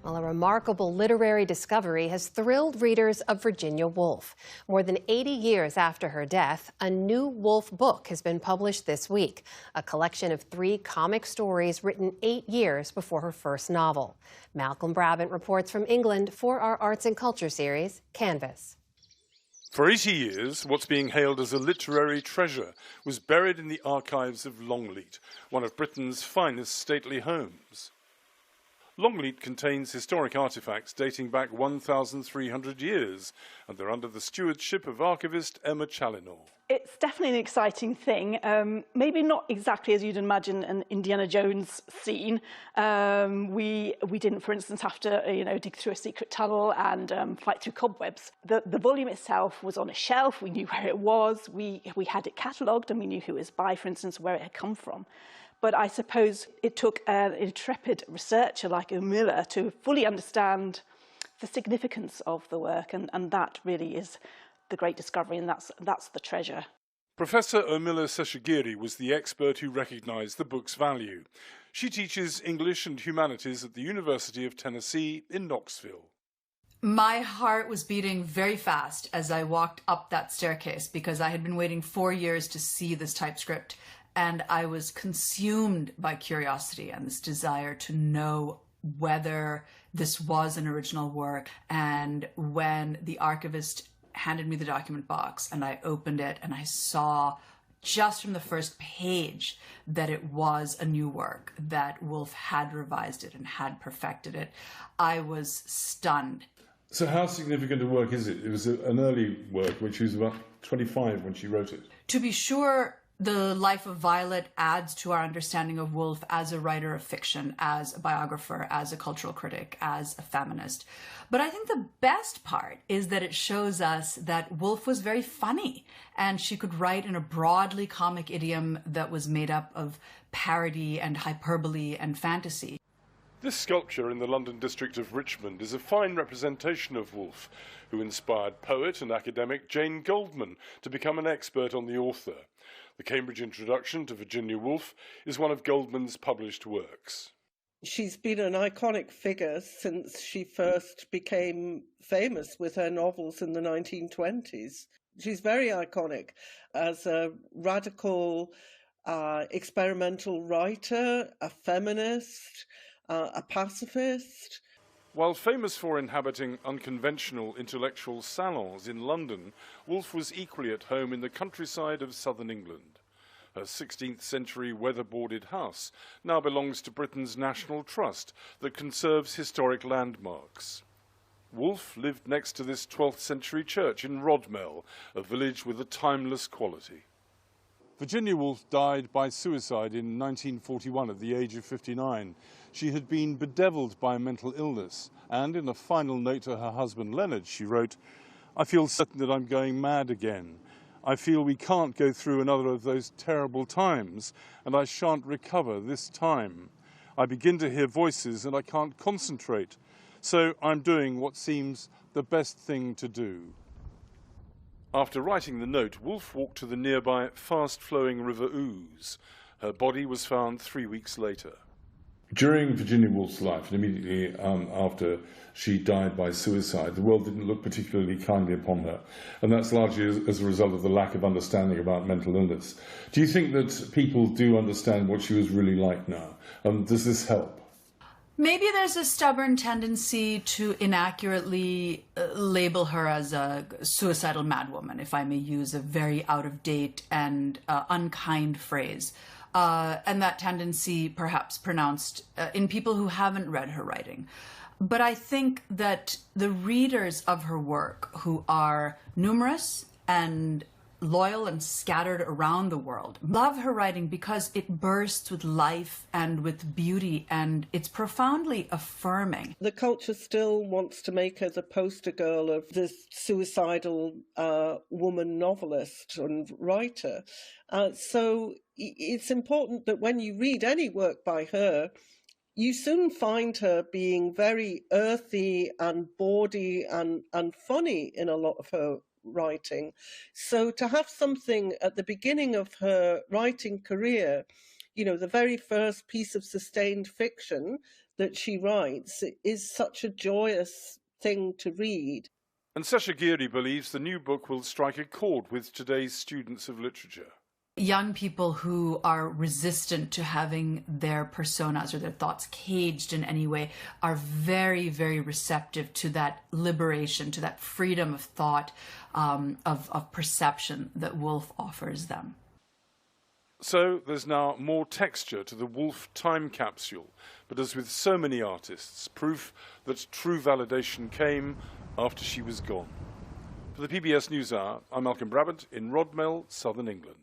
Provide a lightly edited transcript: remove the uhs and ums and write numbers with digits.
Well, a remarkable literary discovery has thrilled readers of Virginia Woolf. More than 80 years after her death, a new Woolf book has been published this week, a collection of 3 comic stories written 8 years before her first novel. Malcolm Brabant reports from England for our Arts and Culture series, Canvas. For 80 years, what's being hailed as a literary treasure was buried in the archives of Longleat, one of Britain's finest stately homes. Longleat contains historic artefacts dating back 1,300 years, and they're under the stewardship of archivist Emma Challinor. It's definitely an exciting thing. Maybe not exactly as you'd imagine an Indiana Jones scene. We didn't, for instance, have to dig through a secret tunnel and fight through cobwebs. The volume itself was on a shelf. We knew where it was. We had it catalogued, and we knew who it was by, for instance, where it had come from. But I suppose it took an intrepid researcher like Urmila to fully understand the significance of the work, and that really is the great discovery, and that's the treasure. Professor Urmila Seshagiri was the expert who recognised the book's value. She teaches English and Humanities at the University of Tennessee in Knoxville. My heart was beating very fast as I walked up that staircase because I had been waiting 4 years to see this typescript. And I was consumed by curiosity and this desire to know whether this was an original work. And when the archivist handed me the document box and I opened it and I saw just from the first page that it was a new work, that Woolf had revised it and had perfected it, I was stunned. So how significant a work is it? It was an early work, which was about 25 when she wrote it. To be sure, The Life of Violet adds to our understanding of Woolf as a writer of fiction, as a biographer, as a cultural critic, as a feminist. But I think the best part is that it shows us that Woolf was very funny, and she could write in a broadly comic idiom that was made up of parody and hyperbole and fantasy. This sculpture in the London district of Richmond is a fine representation of Woolf, who inspired poet and academic Jane Goldman to become an expert on the author. The Cambridge Introduction to Virginia Woolf is one of Goldman's published works. She's been an iconic figure since she first became famous with her novels in the 1920s. She's very iconic as a radical, experimental writer, a feminist, a pacifist. While famous for inhabiting unconventional intellectual salons in London, Woolf was equally at home in the countryside of southern England. Her 16th century weatherboarded house now belongs to Britain's National Trust that conserves historic landmarks. Woolf lived next to this 12th century church in Rodmell, a village with a timeless quality. Virginia Woolf died by suicide in 1941 at the age of 59. She had been bedeviled by mental illness, and in a final note to her husband Leonard, she wrote, "I feel certain that I'm going mad again. I feel we can't go through another of those terrible times, and I shan't recover this time. I begin to hear voices and I can't concentrate, so I'm doing what seems the best thing to do." After writing the note, Woolf walked to the nearby fast-flowing River Ouse. Her body was found 3 weeks later. During Virginia Woolf's life, and immediately after she died by suicide, the world didn't look particularly kindly upon her. And that's largely as a result of the lack of understanding about mental illness. Do you think that people do understand what she was really like now? Does this help? Maybe there's a stubborn tendency to inaccurately label her as a suicidal madwoman, if I may use a very out-of-date and unkind phrase. And that tendency perhaps pronounced in people who haven't read her writing. But I think that the readers of her work, who are numerous and loyal and scattered around the world, love her writing because it bursts with life and with beauty, and it's profoundly affirming. The culture still wants to make her the poster girl of this suicidal woman novelist and writer. So it's important that when you read any work by her, you soon find her being very earthy and bawdy and funny in a lot of her writing. So to have something at the beginning of her writing career, the very first piece of sustained fiction that she writes is such a joyous thing to read. And Seshagiri believes the new book will strike a chord with today's students of literature. Young people who are resistant to having their personas or their thoughts caged in any way are very, very receptive to that liberation, to that freedom of thought, of perception that Woolf offers them. So there's now more texture to the Woolf time capsule, but as with so many artists, proof that true validation came after she was gone. For the PBS NewsHour, I'm Malcolm Brabant in Rodmell, Southern England.